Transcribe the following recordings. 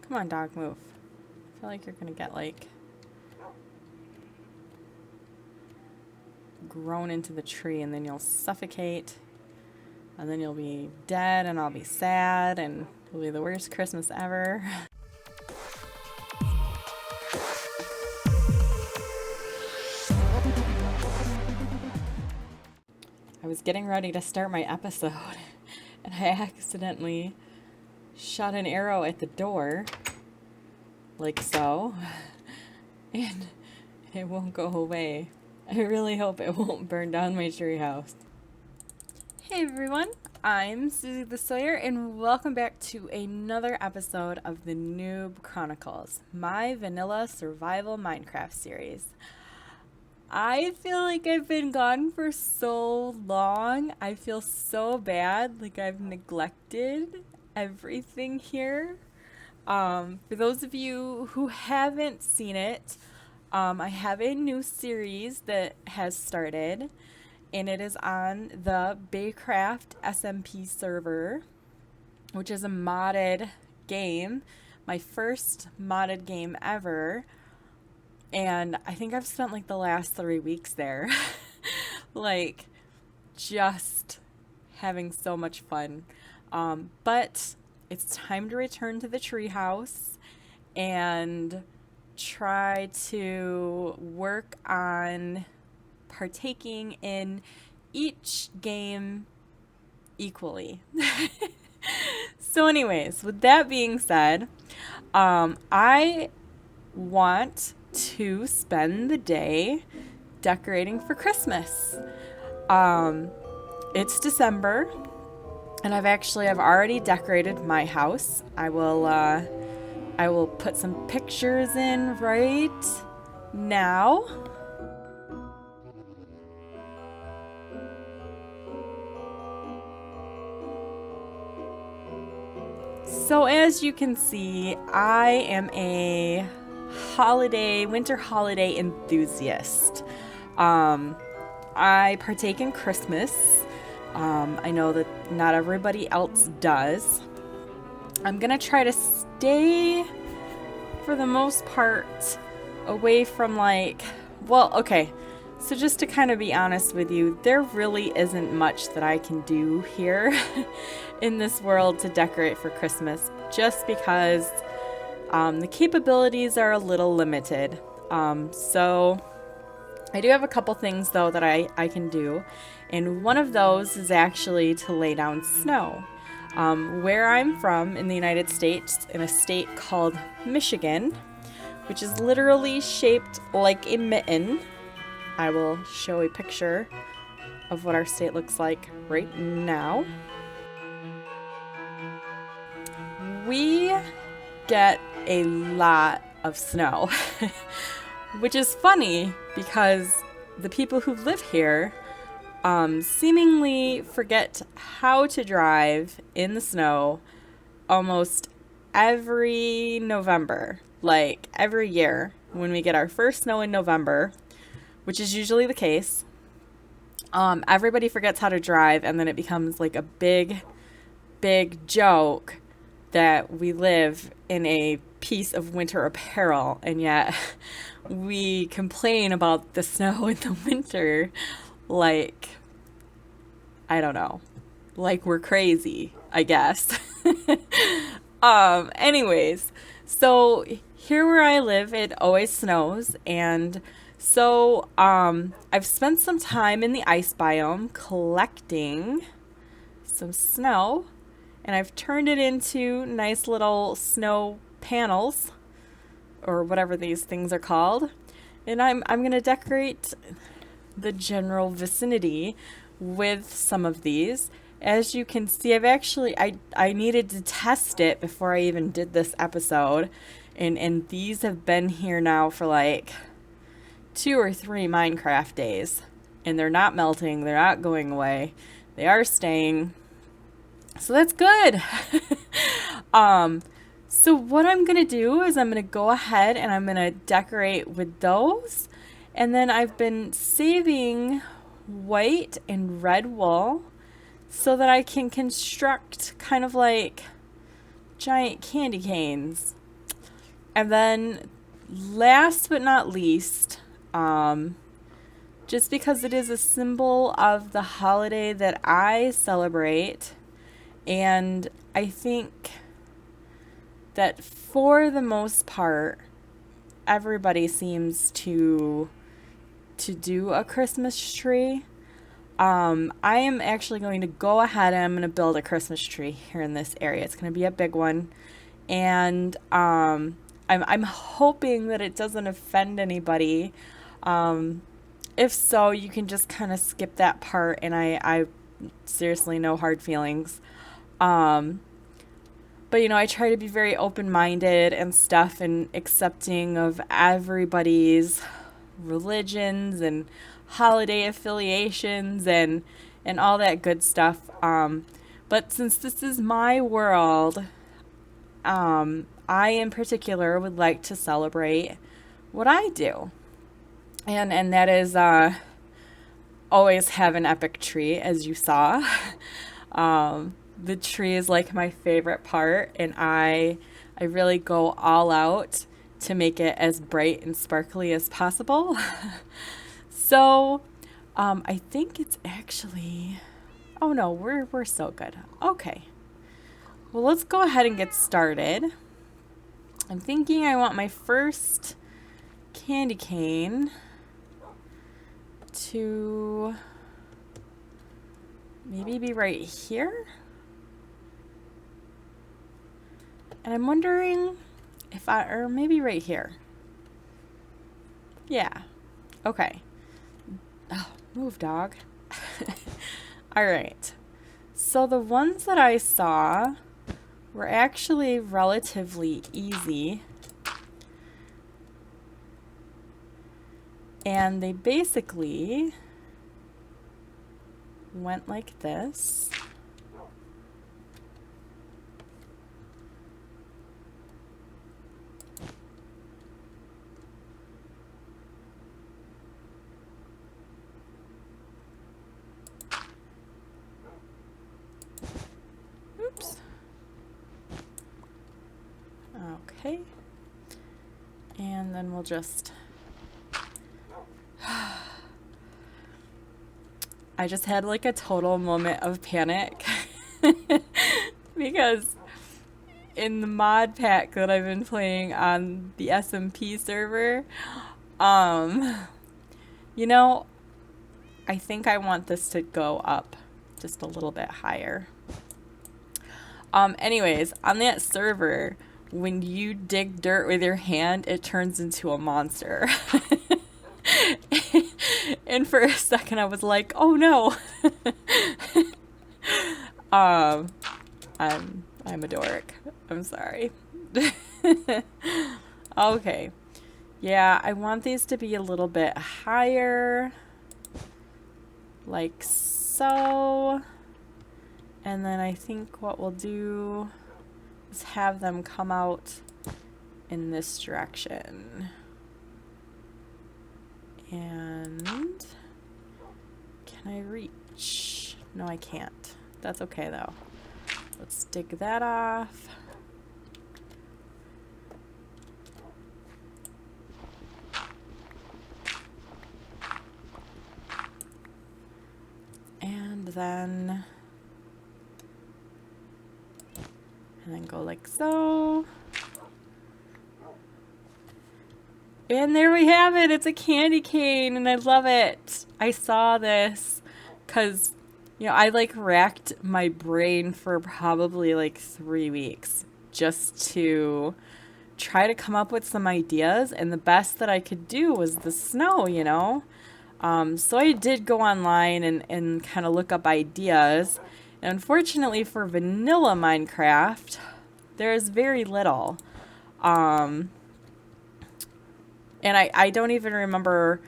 Come on, dog, move. I feel like you're gonna get, like, grown into the tree and then you'll suffocate. And then you'll be dead and I'll be sad and it'll be the worst Christmas ever. I was getting ready to start my episode and I accidentally shot an arrow at the door, like so, and it won't go away. I really hope it won't burn down my treehouse. Hey everyone, I'm Suzie the Sawyer and welcome back to another episode of the Noob Chronicles, my vanilla survival Minecraft series. I feel like I've been gone for so long. I feel so bad, like I've neglected everything here. For those of you who haven't seen it, I have a new series that has started, and it is on the Baycraft SMP server, which is a modded game, my first modded game ever. And I think I've spent like the last 3 weeks there, like just having so much fun. But it's time to return to the treehouse and try to work on partaking in each game equally. So anyways, with that being said, I want to spend the day decorating for Christmas. It's December and I've already decorated my house. I will put some pictures in right now. So as you can see, I am a winter holiday enthusiast. I partake in Christmas. I know that not everybody else does. I'm gonna try to stay, for the most part, away from so just to kind of be honest with you, there really isn't much that I can do here in this world to decorate for Christmas, just because the capabilities are a little limited. So I do have a couple things though that I can do, and one of those is actually to lay down snow. Where I'm from in the United States, in a state called Michigan, which is literally shaped like a mitten. I will show a picture of what our state looks like right now. We get a lot of snow, which is funny because the people who live here seemingly forget how to drive in the snow almost every November. Like every year when we get our first snow in November, which is usually the case, everybody forgets how to drive, and then it becomes like a big joke that we live in a piece of winter apparel, and yet we complain about the snow in the winter like, I don't know, like we're crazy, I guess. Anyways, so here where I live, it always snows, and so I've spent some time in the ice biome collecting some snow, and I've turned it into nice little snow panels, or whatever these things are called. And I'm gonna decorate the general vicinity with some of these. As you can see, I needed to test it before I even did this episode, and these have been here now for like 2 or 3 Minecraft days, and they're not melting, they're not going away, they are staying, so that's good. So what I'm gonna do is I'm gonna go ahead and I'm gonna decorate with those, and then I've been saving white and red wool so that I can construct kind of like giant candy canes And then last but not least, just because it is a symbol of the holiday that I celebrate, and I think that for the most part, everybody seems to do a Christmas tree. I am actually going to go ahead and I'm going to build a Christmas tree here in this area. It's going to be a big one, and I'm hoping that it doesn't offend anybody. If so, you can just kind of skip that part, and I seriously no hard feelings. But you know, I try to be very open-minded and stuff, and accepting of everybody's religions and holiday affiliations and all that good stuff. But since this is my world, I in particular would like to celebrate what I do. And that is always have an epic tree, as you saw. The tree is like my favorite part, and I really go all out to make it as bright and sparkly as possible. So, I think it's actually, oh no, we're so good. Okay. Well, let's go ahead and get started. I'm thinking I want my first candy cane to maybe be right here. And I'm wondering if or maybe right here. Yeah. Okay. Oh, move, dog. All right. So the ones that I saw were actually relatively easy. And they basically went like this. Oops. Okay. And then we'll just I just had like a total moment of panic because in the mod pack that I've been playing on the SMP server, you know, I think I want this to go up just a little bit higher. Anyways, on that server, when you dig dirt with your hand, it turns into a monster. And for a second I was like, oh no. I'm a dork. I'm sorry. Okay. Yeah, I want these to be a little bit higher. Like so. And then I think what we'll do is have them come out in this direction. And can I reach? No, I can't. That's okay though. Let's dig that off. And then go like so. And there we have it. It's a candy cane, and I love it. I saw this because, you know, I like racked my brain for probably like 3 weeks just to try to come up with some ideas, and the best that I could do was the snow, you know. So I did go online and kind of look up ideas. And unfortunately for vanilla Minecraft, there is very little. And I don't even remember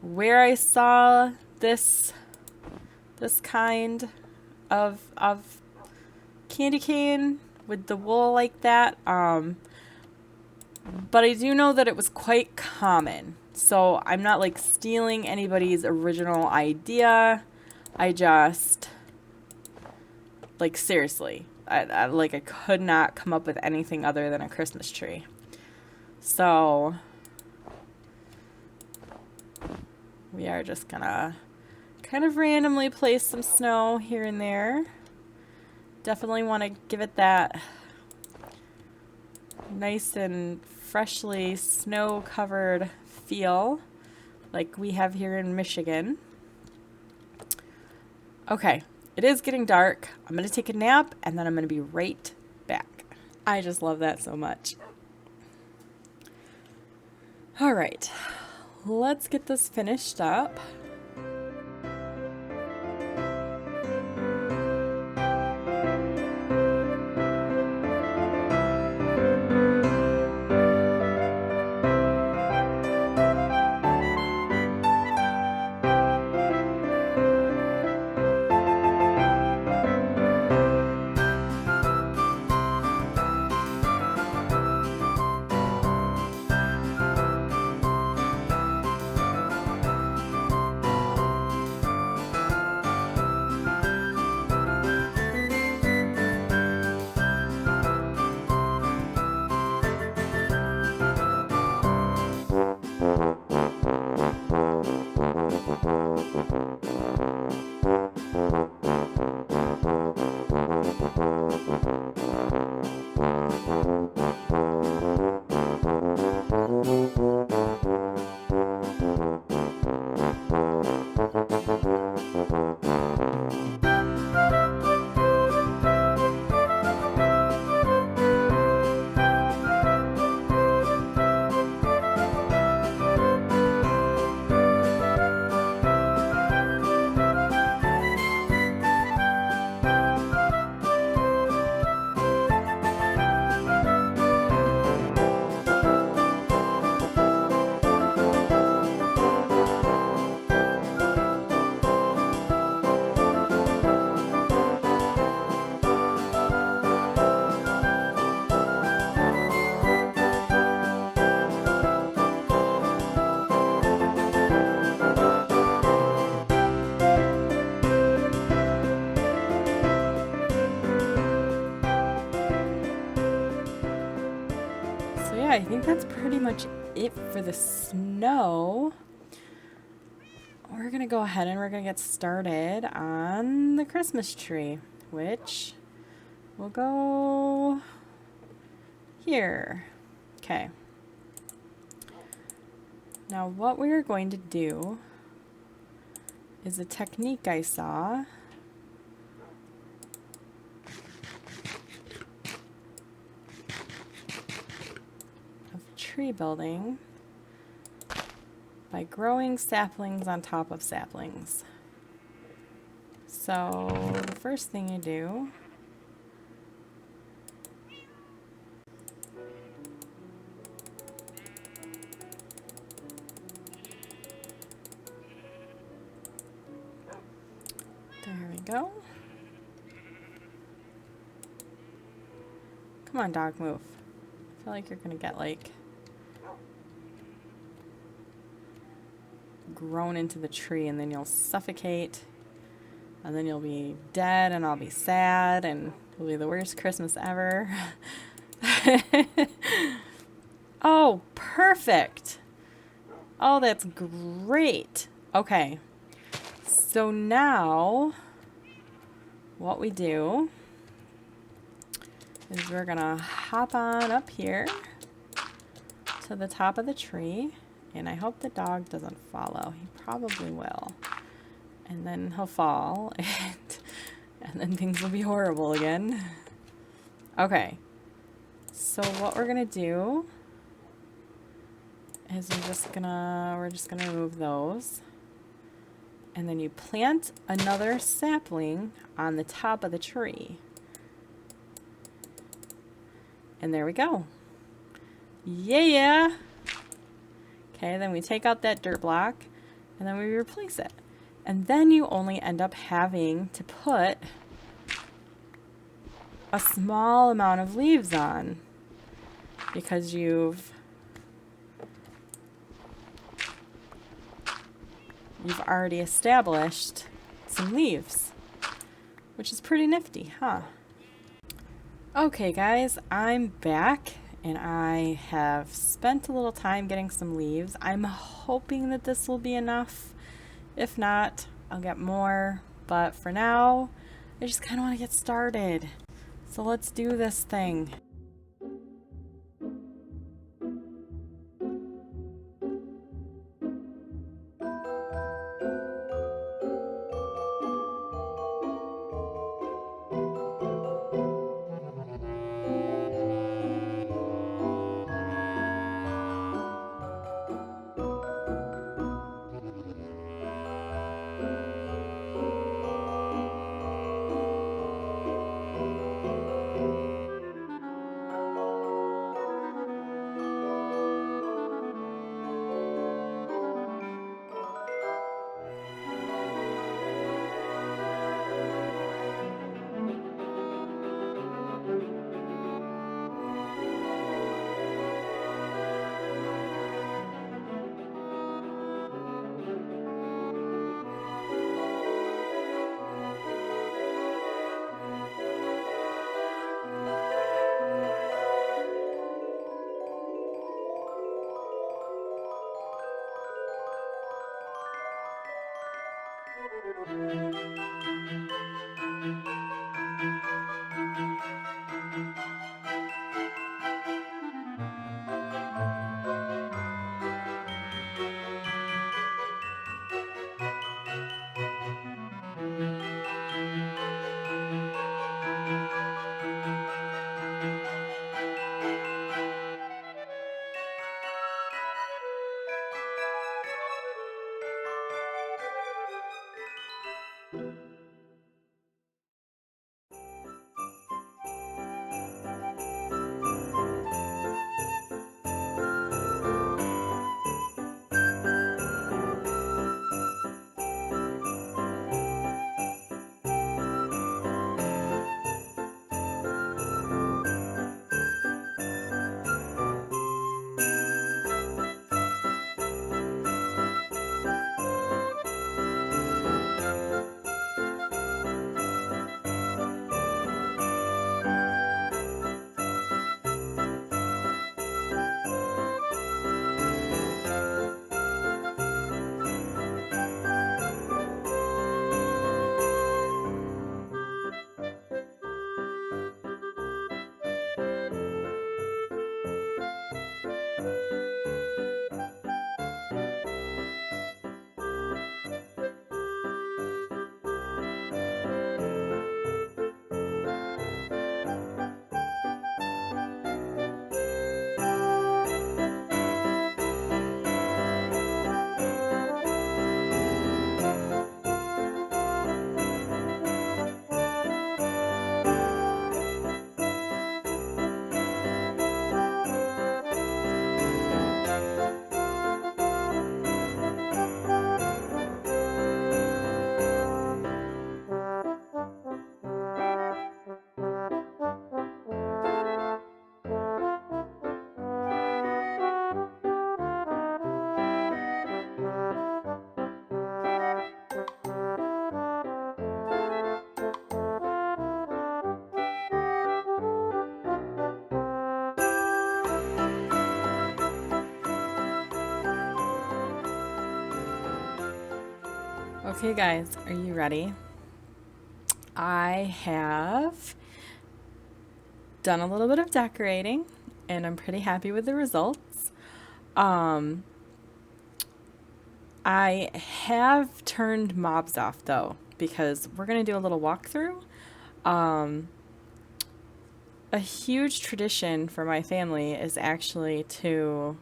where I saw this kind of candy cane with the wool like that. But I do know that it was quite common. So I'm not like stealing anybody's original idea. I just, like, seriously, I could not come up with anything other than a Christmas tree. So we are just gonna kind of randomly place some snow here and there. Definitely want to give it that nice and freshly snow-covered feel like we have here in Michigan. Okay, it is getting dark. I'm going to take a nap and then I'm going to be right back. I just love that so much. All right, let's get this finished up. I think that's pretty much it for the snow. We're gonna go ahead and we're gonna get started on the Christmas tree, which will go here. Okay. Now what we're going to do is a technique I saw. Tree building by growing saplings on top of saplings. So the first thing you do there we go. Come on, dog, move. I feel like you're gonna get like grown into the tree and then you'll suffocate and then you'll be dead and I'll be sad and it'll be the worst Christmas ever. Oh, perfect. Oh, that's great. Okay. So now what we do is we're gonna hop on up here to the top of the tree. And I hope the dog doesn't follow. He probably will. And then he'll fall. And then things will be horrible again. Okay. So what we're going to do is we're just gonna remove those. And then you plant another sapling on the top of the tree. And there we go. Yeah! Okay, then we take out that dirt block and then we replace it. And then you only end up having to put a small amount of leaves on because you've already established some leaves, which is pretty nifty, huh? Okay guys, I'm back and I have spent a little time getting some leaves. I'm hoping that this will be enough. If not, I'll get more, but for now, I just kind of want to get started. So let's do this thing. Okay guys, are you ready? I have done a little bit of decorating and I'm pretty happy with the results. I have turned mobs off though because we're going to do a little walkthrough. A huge tradition for my family is actually to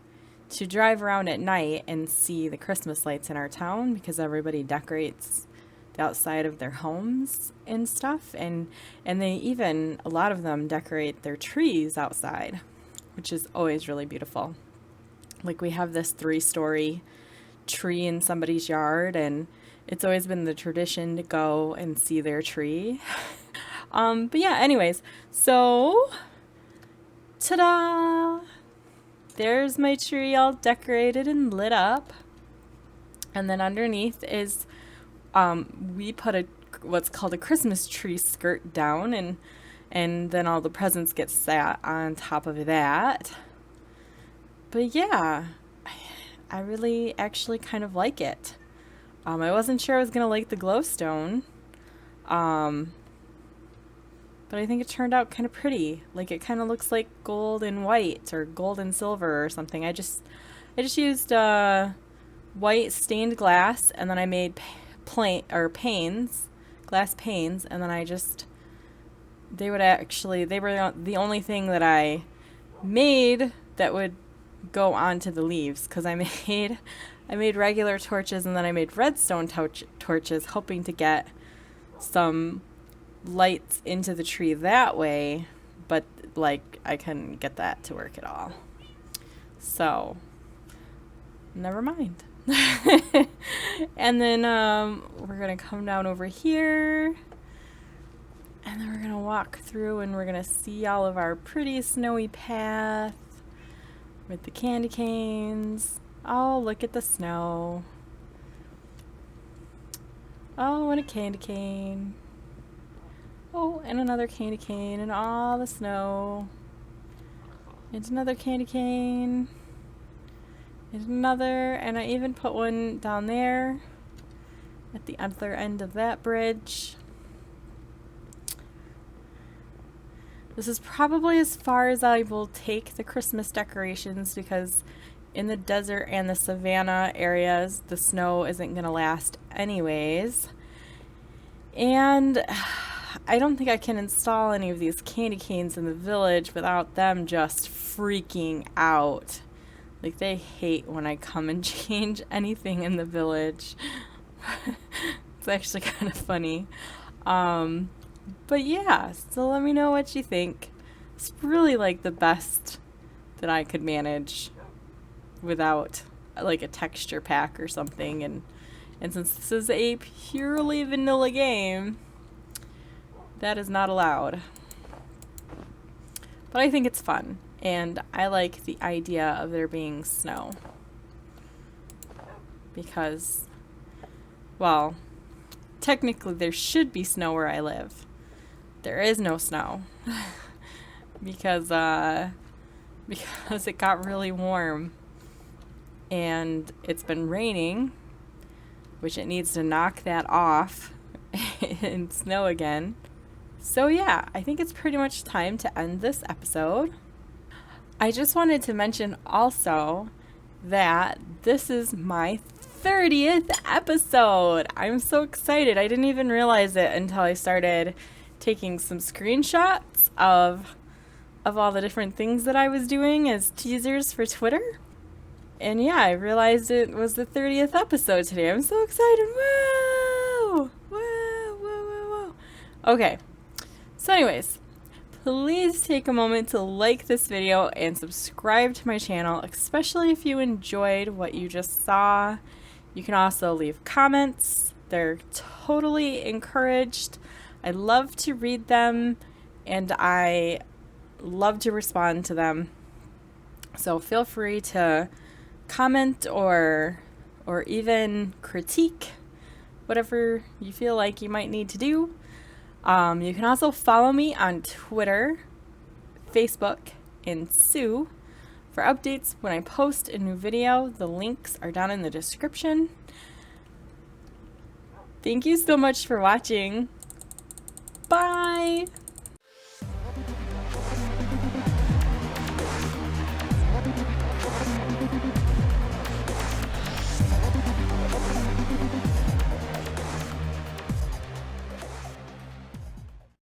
drive around at night and see the Christmas lights in our town because everybody decorates the outside of their homes and stuff, and they even, a lot of them decorate their trees outside, which is always really beautiful. Like we have this 3-story tree in somebody's yard and it's always been the tradition to go and see their tree. But yeah, anyways, so ta-da! There's my tree all decorated and lit up. And then underneath is, we put what's called a Christmas tree skirt down, and And then all the presents get sat on top of that. But yeah, I really actually kind of like it. I wasn't sure I was going to like the glowstone. But I think it turned out kind of pretty. Like, it kind of looks like gold and white or gold and silver or something. I just used white stained glass, and then I made panes, glass panes, and then they were the only thing that I made that would go onto the leaves, because I made regular torches, and then I made redstone torches, hoping to get some lights into the tree that way, but like I couldn't get that to work at all. So never mind. And then we're gonna come down over here, and then we're gonna walk through, and we're gonna see all of our pretty snowy path with the candy canes. Oh, look at the snow. Oh, and a candy cane. Oh, and another candy cane, and all the snow. And another candy cane. And another, and I even put one down there at the other end of that bridge. This is probably as far as I will take the Christmas decorations, because in the desert and the savanna areas, the snow isn't going to last anyways. And I don't think I can install any of these candy canes in the village without them just freaking out. Like, they hate when I come and change anything in the village. It's actually kind of funny. But yeah, so let me know what you think. It's really like the best that I could manage without like a texture pack or something. And since this is a purely vanilla game, that is not allowed. But I think it's fun, and I like the idea of there being snow. Because, well, technically there should be snow where I live. There is no snow. because it got really warm. And it's been raining, which it needs to knock that off and snow again. So yeah, I think it's pretty much time to end this episode. I just wanted to mention also that this is my 30th episode. I'm so excited. I didn't even realize it until I started taking some screenshots of all the different things that I was doing as teasers for Twitter. And yeah, I realized it was the 30th episode today. I'm so excited. Whoa! Whoa, whoa, whoa, whoa. Okay. So anyways, please take a moment to like this video and subscribe to my channel, especially if you enjoyed what you just saw. You can also leave comments. They're totally encouraged. I love to read them, and I love to respond to them. So feel free to comment or even critique whatever you feel like you might need to do. You can also follow me on Twitter, Facebook, and Sue for updates when I post a new video. The links are down in the description. Thank you so much for watching. Bye!